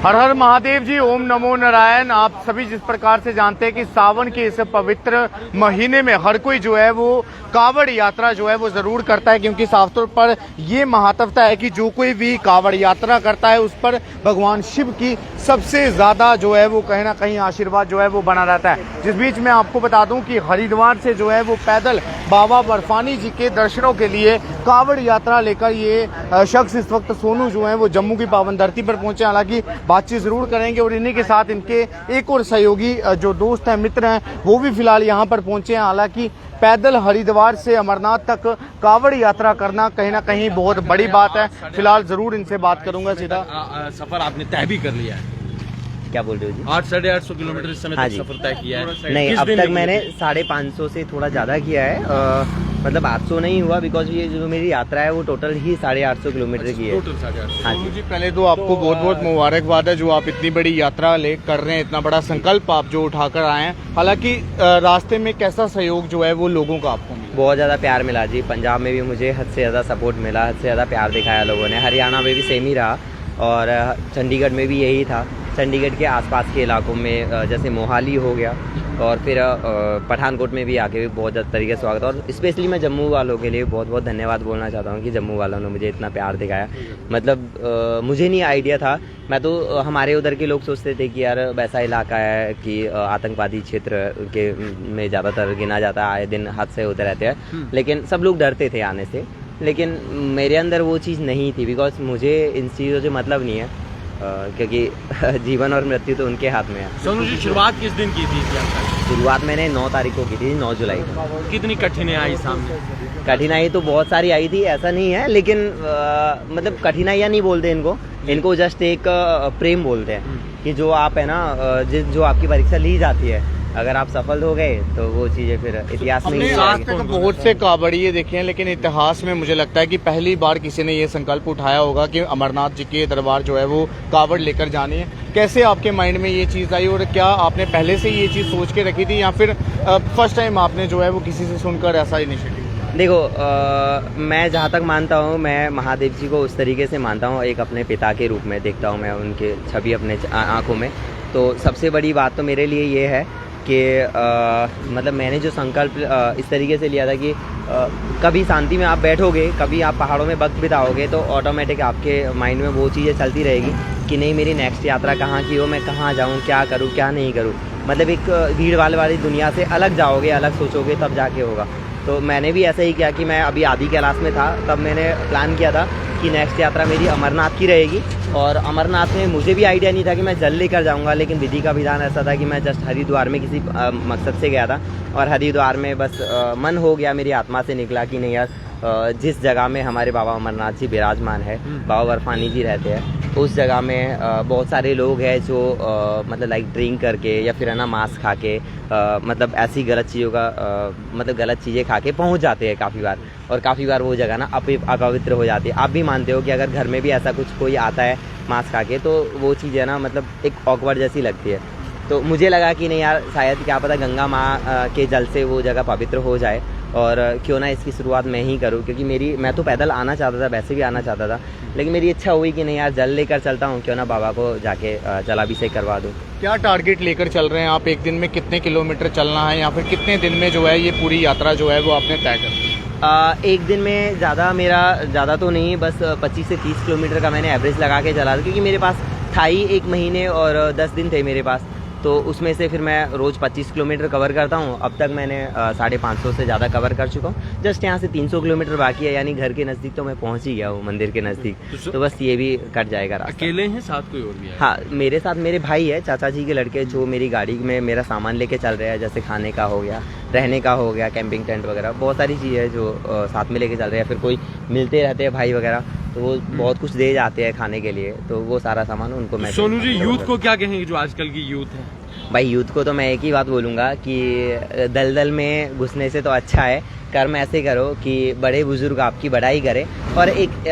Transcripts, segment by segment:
हर हर महादेव जी, ओम नमो नारायण। आप सभी जिस प्रकार से जानते हैं कि सावन के इस पवित्र महीने में हर कोई जो है वो कावड़ यात्रा जो है वो जरूर करता है, क्योंकि साफ तौर पर ये महात्मता है कि जो कोई भी कावड़ यात्रा करता है उस पर भगवान शिव की सबसे ज्यादा जो है वो कहीं ना कहीं आशीर्वाद जो है वो बना रहता है। जिस बीच मैं आपको बता दूं कि हरिद्वार से जो है वो पैदल बाबा बर्फानी जी के दर्शनों के लिए कावड़ यात्रा लेकर ये शख्स इस वक्त सोनू जो है वो जम्मू की पावन धरती पर पहुंचे। हालांकि बातचीत जरूर करेंगे और इन्हीं के साथ इनके एक और सहयोगी जो दोस्त हैं, मित्र हैं, वो भी फिलहाल यहाँ पर पहुंचे हैं। हालांकि पैदल हरिद्वार से अमरनाथ तक कावड़ यात्रा करना कहीं ना कहीं बहुत बड़ी बात है। फिलहाल जरूर इनसे बात करूंगा। सीधा सफर आपने तय भी कर लिया है? क्या बोल रहे हो जी? 800-850 किलोमीटर इस समय तक सफर तय किया है? नहीं, अब तक मैंने 550 से थोड़ा ज़्यादा किया है। मतलब 800 नहीं हुआ, बिकॉज ये जो मेरी यात्रा है वो टोटल ही 850 किलोमीटर की है। टोटल 850। हाँ जी, पहले तो आपको बहुत बहुत मुबारकबाद है जो आप इतनी बड़ी यात्रा ले कर रहे हैं, इतना बड़ा संकल्प आप जो उठाकर आए हैं। हालांकि रास्ते में कैसा सहयोग जो है वो लोगों का आपको मिला? बहुत ज़्यादा प्यार मिला जी। पंजाब में भी मुझे हद से ज़्यादा सपोर्ट मिला, हद से ज़्यादा प्यार दिखाया लोगों ने। हरियाणा में भी सेम ही रहा और चंडीगढ़ में भी यही था। चंडीगढ़ के आसपास के इलाकों में जैसे मोहाली हो गया और फिर पठानकोट में भी आके भी बहुत ज़्यादा तरीके से स्वागत। और स्पेशली मैं जम्मू वालों के लिए बहुत बहुत धन्यवाद बोलना चाहता हूँ कि जम्मू वालों ने मुझे इतना प्यार दिखाया। मतलब मुझे नहीं आइडिया था। मैं तो हमारे उधर के लोग सोचते थे कि यार वैसा इलाका है कि आतंकवादी क्षेत्र के में ज़्यादातर गिना जाता है, आए दिन हादसे होते रहते हैं, लेकिन सब लोग डरते थे आने से। लेकिन मेरे अंदर वो चीज़ नहीं थी, बिकॉज मुझे इन चीज़ों से मतलब नहीं है, क्योंकि जीवन और मृत्यु तो उनके हाथ में है। सोनू जी, शुरुआत किस दिन की थी? शुरुआत मैंने 9 तारीख को की थी, 9 जुलाई को। कितनी कठिनाई आई सामने? कठिनाई तो बहुत सारी आई थी, ऐसा नहीं है, लेकिन मतलब कठिनाइयाँ नहीं बोलते इनको जस्ट एक प्रेम बोलते हैं कि जो आप है ना, जो आपकी परीक्षा ली जाती है, अगर आप सफल हो गए तो वो चीजें फिर इतिहास में ही बहुत से कावड़िए देखे हैं, लेकिन इतिहास में मुझे लगता है कि पहली बार किसी ने ये संकल्प उठाया होगा कि अमरनाथ जी के दरबार जो है वो कावड़ लेकर जानी है। कैसे आपके माइंड में ये चीज़ आई और क्या आपने पहले से ये चीज़ सोच के रखी थी या फिर फर्स्ट टाइम आपने जो है वो किसी से सुनकर ऐसा इनिशिएटिव? देखो, मैं जहाँ तक मानता हूँ, मैं महादेव जी को उस तरीके से मानता हूँ, एक अपने पिता के रूप में देखता हूँ मैं उनके छवि अपने आँखों में। तो सबसे बड़ी बात तो मेरे लिए ये है कि मतलब मैंने जो संकल्प इस तरीके से लिया था कि कभी शांति में आप बैठोगे, कभी आप पहाड़ों में वक्त बिताओगे तो ऑटोमेटिक आपके माइंड में वो चीज़ें चलती रहेगी कि नहीं, मेरी नेक्स्ट यात्रा कहाँ की हो, मैं कहाँ जाऊँ, क्या करूँ क्या नहीं करूँ। मतलब एक भीड़ वाली दुनिया से अलग जाओगे, अलग सोचोगे, तब जाके होगा। तो मैंने भी ऐसा ही किया कि मैं अभी आधी कैलाश में था, तब मैंने प्लान किया था कि नेक्स्ट यात्रा मेरी अमरनाथ की रहेगी। और अमरनाथ में मुझे भी आइडिया नहीं था कि मैं जल लेकर जाऊंगा, लेकिन विधि का विधान ऐसा था कि मैं जस्ट हरिद्वार में किसी मकसद से गया था और हरिद्वार में बस मन हो गया, मेरी आत्मा से निकला कि नहीं यार, जिस जगह में हमारे बाबा अमरनाथ जी विराजमान है, बाबा बर्फानी जी रहते हैं, उस जगह में बहुत सारे लोग हैं जो मतलब लाइक ड्रिंक करके या फिर है ना मांस खा के मतलब ऐसी गलत चीज़ों का मतलब गलत चीज़ें खा के पहुँच जाते हैं काफ़ी बार, और काफ़ी बार वो जगह ना अपवित्र हो जाती है। आप भी मानते हो कि अगर घर में भी ऐसा कुछ कोई आता है मांस खा के, तो वो चीज़ें ना मतलब एक ऑकवर्ड जैसी लगती है। तो मुझे लगा कि नहीं यार, शायद क्या पता गंगा माँ के जल से वो जगह पवित्र हो जाए और क्यों ना इसकी शुरुआत मैं ही करूं, क्योंकि मैं तो पैदल आना चाहता था, वैसे भी आना चाहता था, लेकिन मेरी इच्छा हुई कि नहीं यार, जल लेकर चलता हूं, क्यों ना बाबा को जाके जलाभिषेक करवा दूं। क्या टारगेट लेकर चल रहे हैं आप? एक दिन में कितने किलोमीटर चलना है या फिर कितने दिन में जो है ये पूरी यात्रा जो है वो आपने तय कर? एक दिन में ज़्यादा तो नहीं, बस 25 से 30 किलोमीटर का मैंने एवरेज लगा के चला था, क्योंकि मेरे पास था ही 1 महीने और 10 दिन थे मेरे पास। तो उसमें से फिर मैं रोज़ 25 किलोमीटर कवर करता हूँ। अब तक मैंने 550 से ज़्यादा कवर कर चुका हूँ। जस्ट यहाँ से 300 किलोमीटर बाकी है, यानी घर के नज़दीक तो मैं पहुँच ही गया हूँ, मंदिर के नज़दीक। तो बस ये भी कट जाएगा रास्ता। अकेले हैं, साथ कोई और भी है? हाँ, मेरे साथ मेरे भाई है, चाचा जी के लड़के, जो मेरी गाड़ी में मेरा सामान लेके चल रहे हैं, जैसे खाने का हो गया, रहने का हो गया, कैंपिंग टेंट वगैरह, बहुत सारी चीज़ें हैं जो साथ में लेके चल रहे हैं। फिर कोई मिलते रहते हैं भाई वगैरह, तो वो बहुत कुछ दे जाते हैं खाने के लिए, तो वो सारा सामान उनको मैं। सोनू जी, यूथ को क्या कहेंगे जो आजकल की यूथ है? भाई, यूथ को तो मैं एक ही बात बोलूँगा कि दलदल में घुसने से तो अच्छा है कर्म ऐसे करो कि बड़े बुजुर्ग आपकी बड़ाई करें, और एक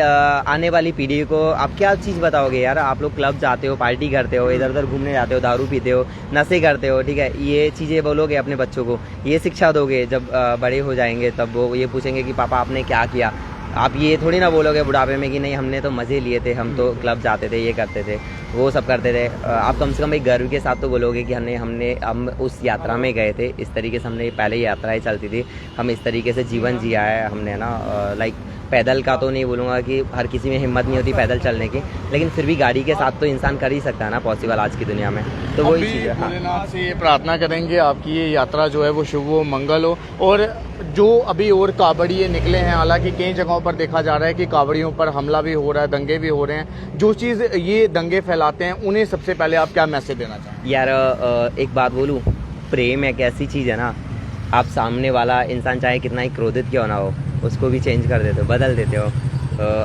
आने वाली पीढ़ी को आप क्या चीज़ बताओगे यार। आप लोग क्लब जाते हो, पार्टी करते हो, इधर उधर घूमने जाते हो, दारू पीते हो, नशे करते हो, ठीक है, ये चीज़ें बोलोगे अपने बच्चों को, ये शिक्षा दोगे, जब बड़े हो जाएंगे तब वो ये पूछेंगे कि पापा आपने क्या किया। आप ये थोड़ी ना बोलोगे बुढ़ापे में कि नहीं हमने तो मज़े लिए थे, हम तो क्लब जाते थे, ये करते थे। वो सब करते थे। आप कम से कम एक गर्व के साथ तो बोलोगे कि हम उस यात्रा में गए थे, इस तरीके से हमने पहले यात्राएं चलती थी, हम इस तरीके से जीवन जिया है हमने ना। लाइक पैदल का तो नहीं बोलूँगा कि हर किसी में हिम्मत नहीं होती पैदल चलने की, लेकिन फिर भी गाड़ी के साथ तो इंसान कर ही सकता है ना पॉसिबल आज की दुनिया में। तो वही चीज़ है। भोलेनाथ से ये प्रार्थना करेंगे आपकी ये यात्रा जो है वो शुभ हो, मंगल हो। और जो अभी और कावड़िए निकले हैं, हालांकि कई जगहों पर देखा जा रहा है कि कावड़ियों पर हमला भी हो रहा है, दंगे भी हो रहे हैं, जो चीज़ ये दंगे फैलाते हैं उन्हें सबसे पहले आप क्या मैसेज देना चाहेंगे? यार एक बात बोलूँ, प्रेम एक ऐसी चीज़ है ना, आप सामने वाला इंसान चाहे कितना ही क्रोधित क्यों ना हो, उसको भी चेंज कर देते हो, बदल देते हो।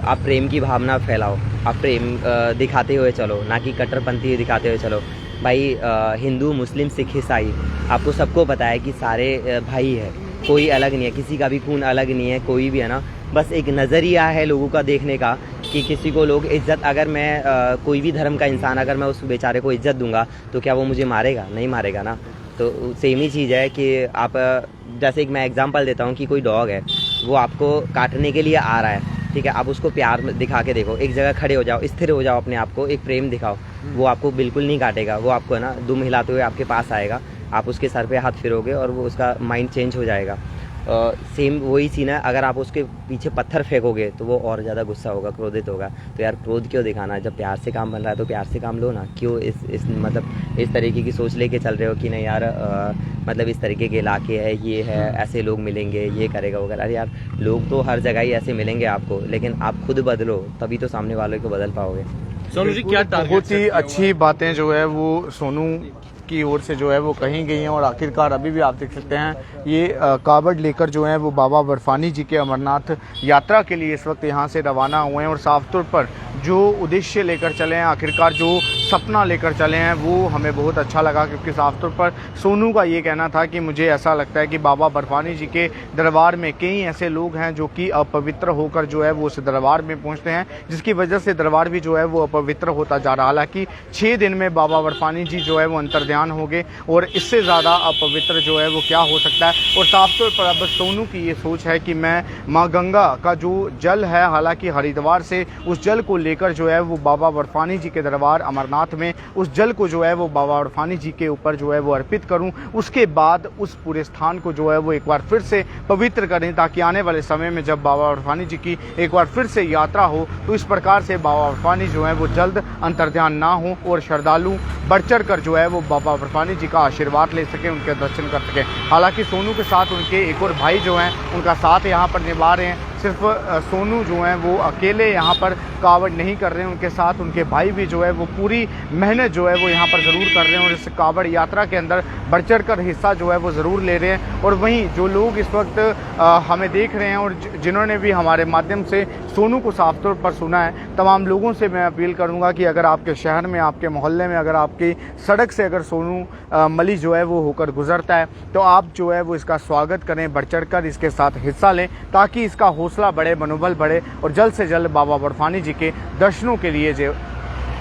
आप प्रेम की भावना फैलाओ, आप प्रेम दिखाते हुए चलो, ना कि कट्टरपंथी दिखाते हुए चलो। भाई हिंदू, मुस्लिम, सिख, ईसाई, आपको सबको पता है कि सारे भाई है, कोई अलग नहीं है, किसी का भी खून अलग नहीं है, कोई भी है ना। बस एक नज़रिया है लोगों का देखने का कि किसी को लोग इज्जत, अगर मैं कोई भी धर्म का इंसान अगर मैं उस बेचारे को इज्जत दूंगा तो क्या वो मुझे मारेगा? नहीं मारेगा ना। तो सेम ही चीज़ है कि आप जैसे एक मैं एग्जांपल देता हूँ कि कोई डॉग है, वो आपको काटने के लिए आ रहा है, ठीक है, आप उसको प्यार दिखा के देखो, एक जगह खड़े हो जाओ, स्थिर हो जाओ अपने आप को, एक प्रेम दिखाओ, वो आपको बिल्कुल नहीं काटेगा, वो आपको है ना दुम हिलाते हुए आपके पास आएगा, आप उसके सर पे हाथ फिरोगे और वो उसका माइंड चेंज हो जाएगा। सेम वही सीन है, अगर आप उसके पीछे पत्थर फेंकोगे तो वो और ज़्यादा गुस्सा होगा, क्रोधित होगा। तो यार क्रोध क्यों दिखाना, जब प्यार से काम बन रहा है तो प्यार से काम लो ना। क्यों इस मतलब इस तरीके की सोच लेके चल रहे हो कि नहीं यार मतलब इस तरीके के इलाके है, ये है, ऐसे लोग मिलेंगे, ये करेगा वगैरह। अरे यार लोग तो हर जगह ही ऐसे मिलेंगे आपको, लेकिन आप खुद बदलो तभी तो सामने वालों को बदल पाओगे। सोनू जी क्या बहुत ही अच्छी बातें जो है वो सोनू की ओर से जो है वो कही गई हैं। और आखिरकार अभी भी आप देख सकते हैं ये कावड़ लेकर जो है वो बाबा बर्फानी जी के अमरनाथ यात्रा के लिए इस वक्त यहाँ से रवाना हुए हैं। और साफ तौर पर जो उद्देश्य लेकर चले हैं, आखिरकार जो सपना लेकर चले हैं, वो हमें बहुत अच्छा लगा। क्योंकि साफ तौर पर सोनू का ये कहना था कि मुझे ऐसा लगता है कि बाबा बर्फानी जी के दरबार में कई ऐसे लोग हैं जो कि अपवित्र होकर जो है वो उस दरबार में पहुंचते हैं, जिसकी वजह से दरबार भी जो है वो अपवित्र होता जा रहा। हालांकि 6 दिन में बाबा बर्फानी जी जो है वो अंतर्ध्यान हो गए और इससे ज़्यादा अपवित्र जो है वो क्या हो सकता है। और साफ तौर पर अब सोनू की ये सोच है कि मैं माँ गंगा का जो जल है, हालांकि हरिद्वार से उस जल को लेकर जो है वो बाबा बर्फानी जी के दरबार अमरनाथ में उस जल को जो है वो बाबा बर्फानी जी के ऊपर जो है वो अर्पित करूं। उसके बाद उस पूरे स्थान को जो है वो एक बार फिर से पवित्र करें, ताकि आने वाले समय में जब बाबा बर्फानी जी की एक बार फिर से यात्रा हो तो इस प्रकार से बाबा बर्फानी जो है वो जल्द अंतर्ध्यान ना हो और श्रद्धालु बढ़ चढ़ कर जो है वो बाबा बर्फानी जी का आशीर्वाद ले सके, उनके दर्शन कर सके। हालांकि सोनू के साथ उनके एक और भाई जो हैं उनका साथ यहाँ पर निभा रहे हैं। सिर्फ सोनू जो हैं वो अकेले यहाँ पर कावड़ नहीं कर रहे हैं, उनके साथ उनके भाई भी जो है वो पूरी मेहनत जो है वो यहाँ पर ज़रूर कर रहे हैं और इस कावड़ यात्रा के अंदर बढ़ चढ़ कर हिस्सा जो है वो ज़रूर ले रहे हैं। और वहीं जो लोग इस वक्त हमें देख रहे हैं और जिन्होंने भी हमारे माध्यम से सोनू को साफ तौर पर सुना है, तमाम लोगों से मैं अपील करूँगा कि अगर आपके शहर में, आपके मोहल्ले में, अगर आपकी सड़क से अगर सोनू मली जो है वो होकर गुजरता है तो आप जो है वो इसका स्वागत करें, बढ़ चढ़ कर इसके साथ हिस्सा लें, ताकि इसका हौसला बढ़े, मनोबल बढ़े और जल्द से जल्द बाबा बर्फानी जी के दर्शनों के लिए जो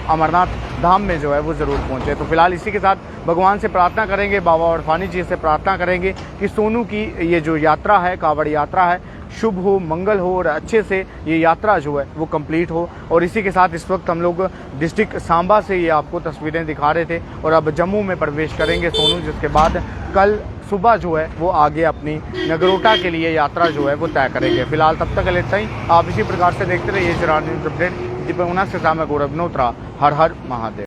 अमरनाथ धाम में जो है वो ज़रूर पहुँचे। तो फिलहाल इसी के साथ भगवान से प्रार्थना करेंगे, बाबा बर्फानी जी से प्रार्थना करेंगे कि सोनू की ये जो यात्रा है, कावड़ यात्रा है, शुभ हो, मंगल हो और अच्छे से ये यात्रा जो है वो कंप्लीट हो। और इसी के साथ इस वक्त हम लोग डिस्ट्रिक्ट सांबा से ये आपको तस्वीरें दिखा रहे थे और अब जम्मू में प्रवेश करेंगे सोनू, जिसके बाद कल सुबह जो है वो आगे अपनी नगरोटा के लिए यात्रा जो है वो तय करेंगे। फिलहाल तब तक लेता ही आप इसी प्रकार से देखते रहिए चिराग न्यूज़ अपडेट। दीपक उना से मैं गौरव नोत्रा। हर हर महादेव।